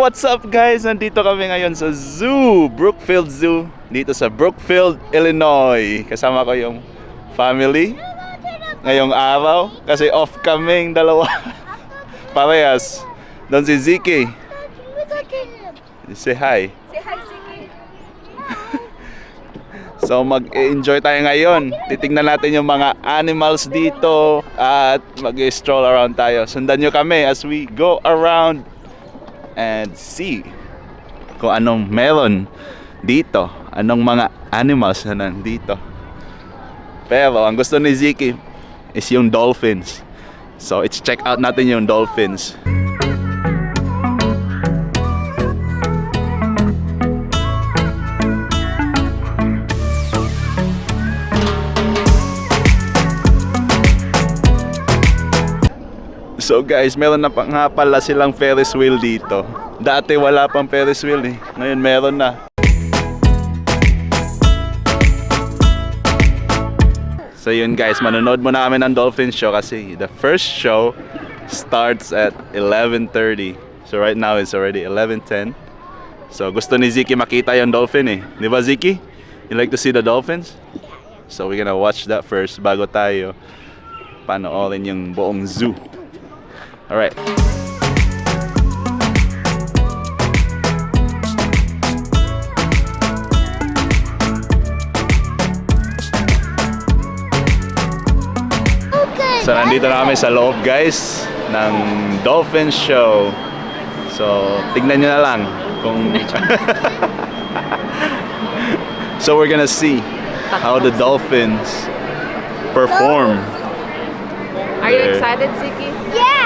what's up guys? Nandito kami ngayon sa zoo, Brookfield Zoo, dito sa Brookfield, Illinois. Kasama ko yung family ngayong araw kasi off kaming dalawa. Parehas. Doon si Ziki. Say hi. Say hi, Ziki. So mag-enjoy tayo ngayon. Titingnan natin yung mga animals dito at mag-stroll around tayo. Sundan nyo kami as we go around and see kung anong meron dito, anong mga animals na nandito. Pero ang gusto ni Ziki is yung dolphins. So it's check out natin yung dolphins. So guys, meron na pa nga pala silang Ferris wheel dito. Dati wala pang Ferris wheel eh. Ngayon meron na. So yun guys, manonood muna kami ng dolphin show kasi the first show starts at 11:30. So right now it's already 11:10. So gusto ni Ziki makita yung dolphin eh. Di ba Ziki? You like to see the dolphins? So we're gonna watch that first bago tayo panoorin yung buong zoo. Alright. So nandito na kami sa loob guys ng dolphin show. So tignan nyo na lang kung so we're gonna see how the dolphins perform. Are you excited, Ziki? Yeah!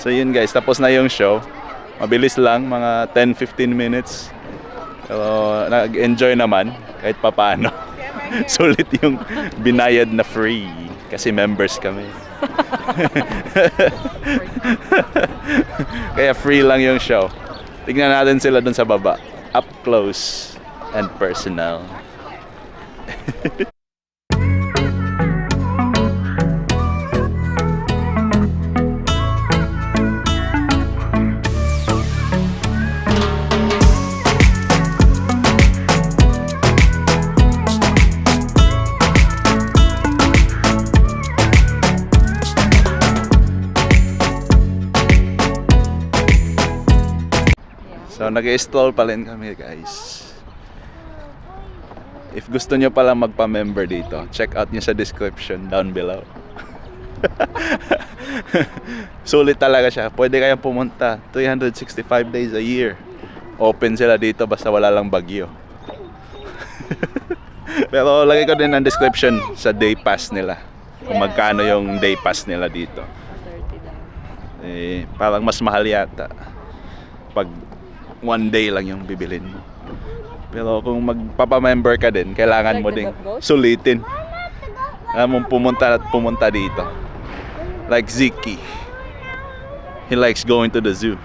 So yun guys, tapos na yung show. Mabilis lang, mga 10-15 minutes. Pero nag-enjoy naman kahit papaano. Sulit yung binayad na free kasi members kami. Kaya free lang yung show. Tignan natin sila dun sa baba. Up close and personal. So nag-i-stall pa rin kami guys. If gusto nyo pala magpa-member dito, check out nyo sa description down below. Sulit talaga siya. Pwede kayong pumunta 365 days a year. Open sila dito basta wala lang bagyo. Pero lagay ko din ang description sa day pass nila. Kung magkano yung day pass nila dito. Parang mas mahal yata pag one day lang yung bibilin mo. Pero kung magpapa-member ka din, kailangan mo ding sulitin. Alam mo, pumunta at pumunta dito. Like Ziki. He likes going to the zoo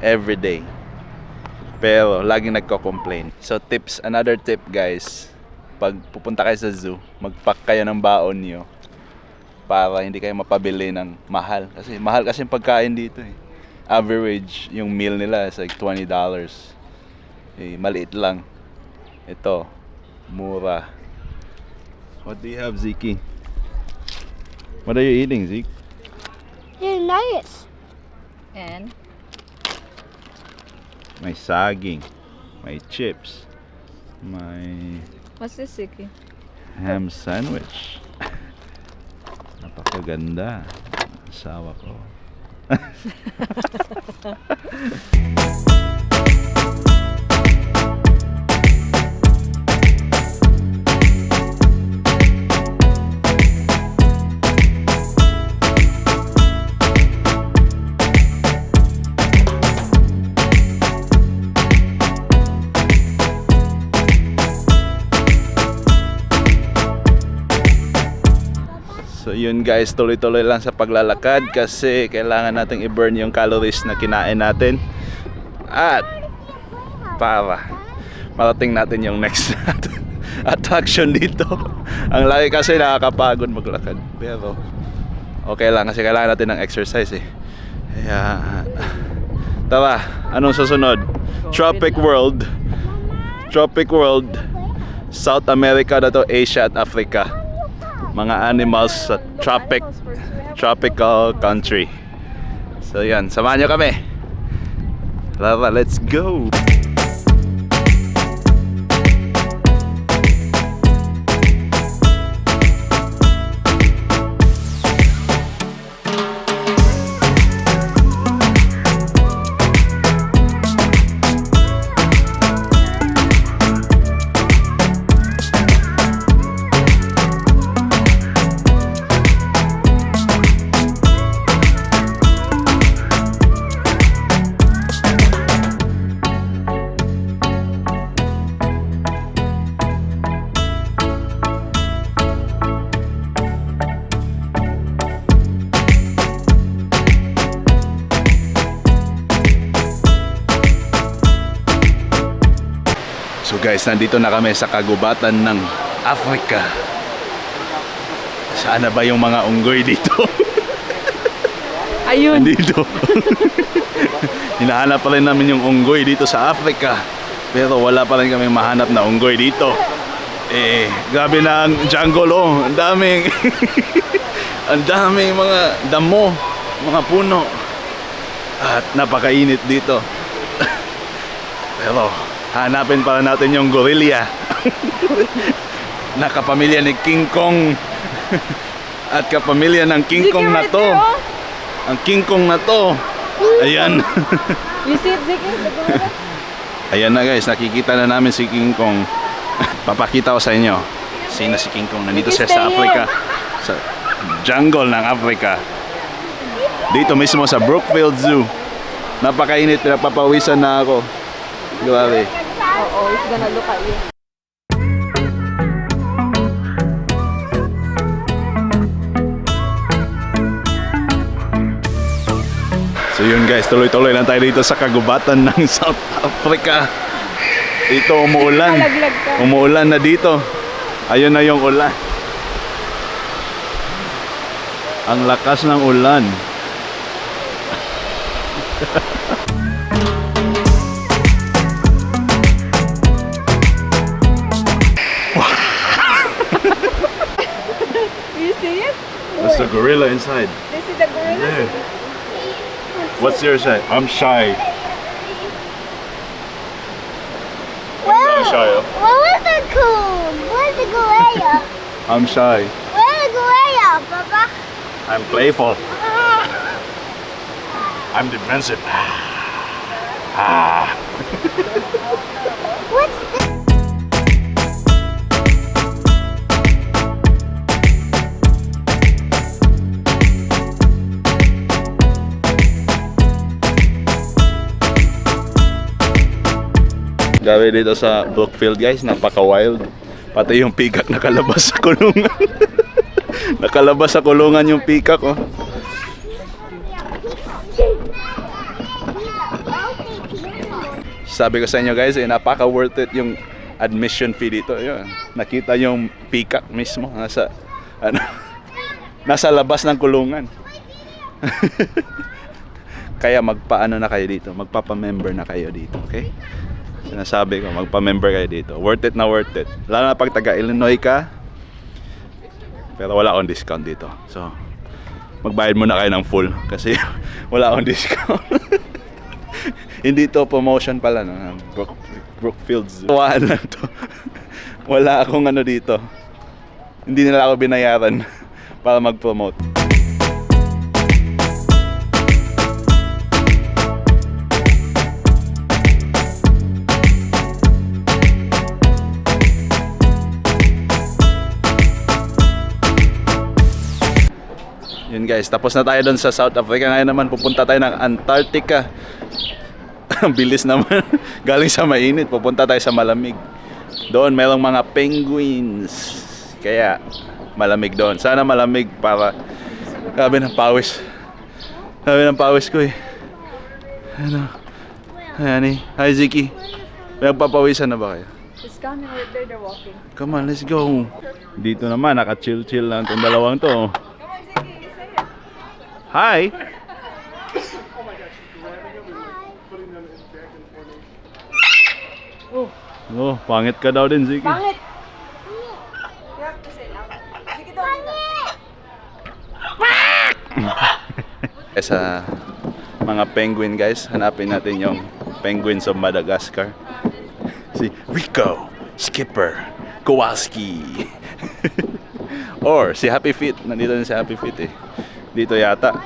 every day. Pero laging nagko-complain. So tips, another tip guys. Pag pupunta kayo sa zoo, mag-pack kayo ng baon nyo para hindi kayo mapabili ng mahal. Kasi mahal kasi yung pagkain dito eh. Average yung meal nila is like $20. Maliit lang. Ito, mura. What do you have, Ziki? What are you eating, Zeke? They're nuggets. And May saging, may chips, may what's this, Siki? ham sandwich. Napakaganda. Asawa ko. So yun guys, tuloy-tuloy lang sa paglalakad kasi kailangan nating i-burn yung calories na kinain natin at para marating natin yung next attraction dito. Ang laki kasi nakakapagod maglakad, pero okay lang kasi kailangan natin ng exercise eh. Kaya tara, anong susunod? Tropic World, South America na to, Asia at Africa. Mga animals sa tropical country. So yan, samahan nyo kami. Tara, let's go. So guys, nandito na kami sa kagubatan ng Africa. Saan na ba yung mga unggoy dito? Ayun. Nandito. Hinahanap pa rin namin yung unggoy dito sa Africa. Pero wala pa rin kami mahanap na unggoy dito. Grabe na ang jungle oh. Ang daming ang daming mga damo, mga puno. At napakainit dito. Pero hanapin para natin yung gorilla. Nakapamilya ni King Kong. At kapamilya ng King Kong na to. Ang King Kong na to. Ayan. You see it, Siki? The gorilla? Ayan na guys, nakikita na namin si King Kong. Papakita ko sa inyo. Sino si King Kong? Nandito siya sa Africa. Sa jungle ng Africa. Dito mismo sa Brookfield Zoo. Napakainit, pinapapawisan na ako. Grabe. Oh, he's gonna look at you. So yun guys, tuloy-tuloy lang tayo dito sa kagubatan ng South Africa. Dito umuulan. Nalaglag ka. Umuulan na dito. Ayun na yung ulan. Ang lakas ng ulan. You see it? There's a gorilla inside. This is the gorilla. There. What's your side? I'm shy. I'm shy. What was the coon? Where's the gorilla? I'm shy. Where's the gorilla, Papa? I'm playful. I'm defensive. What's the... Gabi dito sa Brookfield guys, napaka-wild. Pati yung peacock nakalabas sa kulungan. Nakalabas sa kulungan yung peacock oh. Sabi ko sa inyo guys, napaka worth it yung admission fee dito. Yun. Nakita yung peacock mismo nasa nasa labas ng kulungan. Kaya magpaano na kayo dito, magpapa-member na kayo dito, okay? Sinasabi ko, magpa-member kayo dito. Worth it na worth it. Lalo na pag taga-Illinois ka. Pero wala akong discount dito. So, magbayad muna kayo ng full kasi wala akong discount. Hindi to promotion pala no. Brookfield Zoo. Wala lang to. Wala akong ano dito. Hindi nila ako binayaran para mag-promote. Yun guys, tapos na tayo doon sa South Africa. Ngayon naman pupunta tayo ng Antarctica. Ang bilis naman. Galing sa mainit, pupunta tayo sa malamig. Doon mayroong mga penguins. Kaya malamig doon. Sana malamig para grabe ng pawis. Grabe ng pawis ko eh. Ano? Ayan eh. Hi Ziki. Nagpapawisan na ba kayo? It's coming right there, they're walking. Come on, let's go. Dito naman, naka-chill-chill lang itong dalawang to. Come on, Ziggy, say it. Hi! Oh, Oh, pangit ka daw din, Ziki. pangit! You have to say it loud. Ziggy, don't do that. Sa mga penguin guys, hanapin natin yung penguins of Madagascar. Si Rico, Skipper, Kowalski. Or si Happy Feet. Nandito din si Happy Feet eh. Dito yata.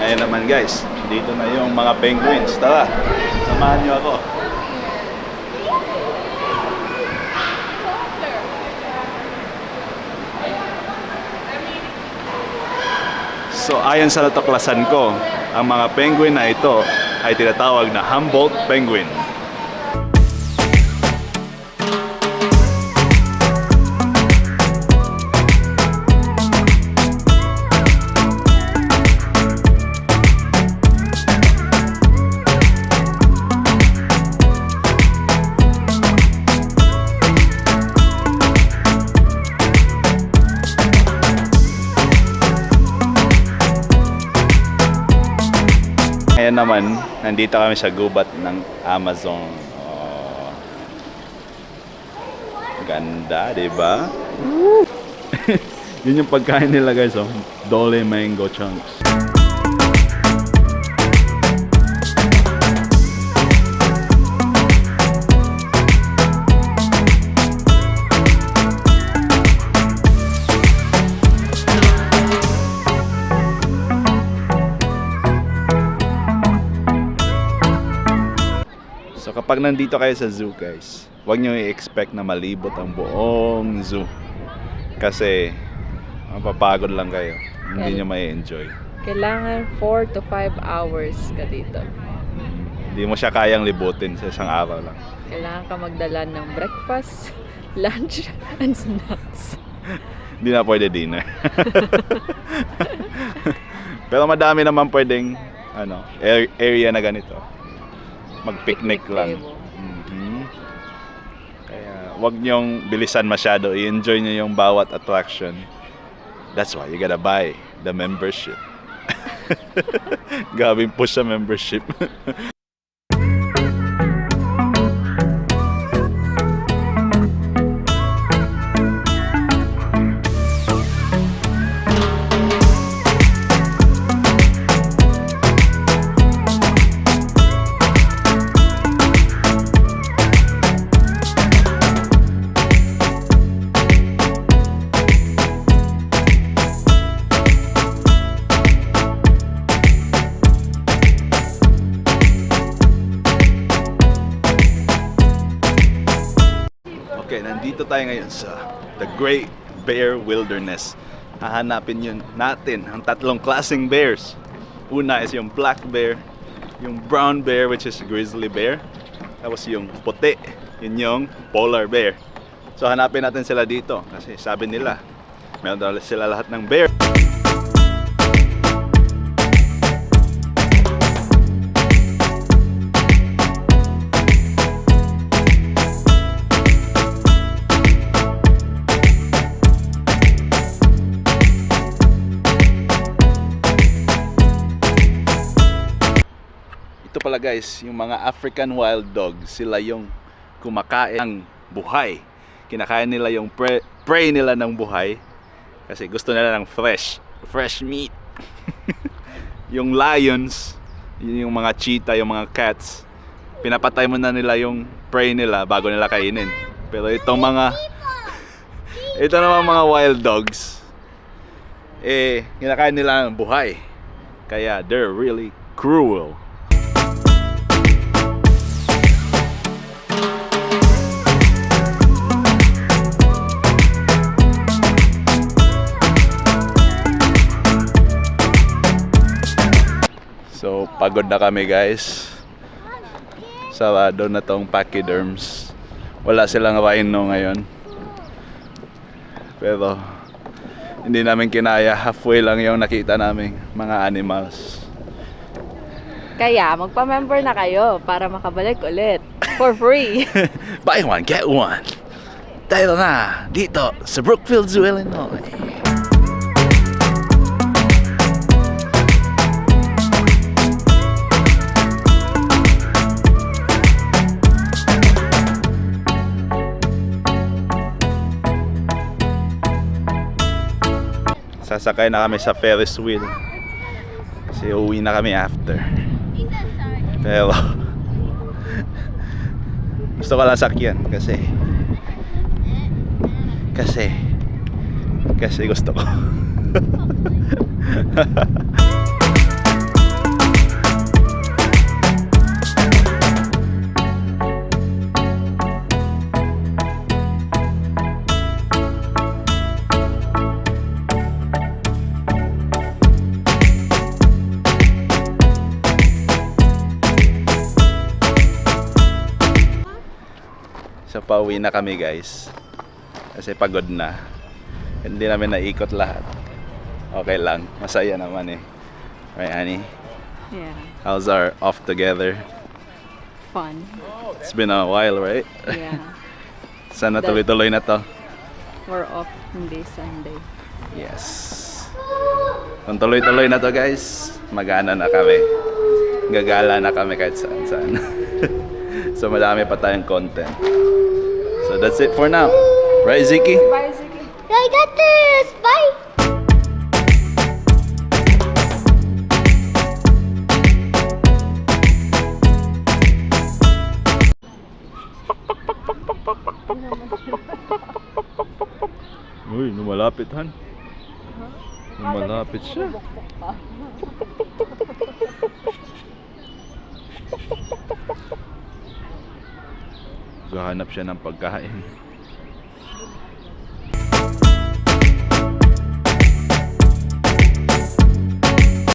Ngayon naman guys, dito na yung mga penguins. Tara, samahan niyo ako. So ayon sa natuklasan ko, ang mga penguin na ito ay tinatawag na Humboldt penguin. Ngayon naman, nandito kami sa gubat ng Amazon. Oh. Ganda, di ba? Yun yung pagkain nila guys, oh. Dole mango chunks. So kapag nandito kayo sa zoo guys, huwag nyo i-expect na malibot ang buong zoo. Kasi mapapagod lang kayo. Hindi nyo mai-enjoy. Kailangan 4 to 5 hours ka dito. Hindi mo siya kayang libutin sa isang araw lang. Kailangan ka magdala ng breakfast, lunch, and snacks. Hindi na pwede dinner. Pero madami naman pwedeng area na ganito. Mag-picnic lang. Kaya wag nyong bilisan masyado. I-enjoy nyo yung bawat attraction. That's why you gotta buy the membership. Gabing push sa membership. Dito tayo ngayon sa The Great Bear Wilderness. Hahanapin yun natin ang tatlong klaseng bears. Una is yung black bear, yung brown bear which is grizzly bear, tapos yung puti, yun yung polar bear. So hanapin natin sila dito kasi sabi nila meron daw sila lahat ng bear. Ito pala guys, yung mga African wild dogs, sila yung kumakain ng buhay. Kinakain nila yung prey nila ng buhay kasi gusto nila ng fresh meat. Yung lions, yung mga cheetah, yung mga cats, pinapatay mo na nila yung prey nila bago nila kainin. Pero itong mga ito naman mga wild dogs, kinakain nila ng buhay. Kaya they're really cruel. So, pagod na kami guys. Sarado na tong pachyderms. Wala silang rhino ngayon. Pero, hindi namin kinaya. Halfway lang yung nakita namin mga animals. Kaya, magpa-member na kayo para makabalik ulit. For free. Buy one, get one. Dahil na dito sa Brookfield Zoo, Illinois. Sasakay na kami sa Ferris wheel kasi uwi na kami after. Pero gusto ko lang sakyan kasi gusto ko. So pauwi na kami guys kasi pagod na, hindi namin naikot lahat. Okay lang, masaya naman eh. Right honey? Yeah. How's our off together? Fun. It's been a while, right? Yeah. Sana tuloy-tuloy na to. We're off hindi Sunday. Yes. Kung tuloy-tuloy na to guys, mag-ana na kami. Gagala na kami kahit saan-saan. So madami pa tayong content. So that's it for now. Right, Ziki? Bye, Ziki. I got this. Bye. Uy, lumalapit han. Lumalapit siya. Gahanap siya ng pagkain.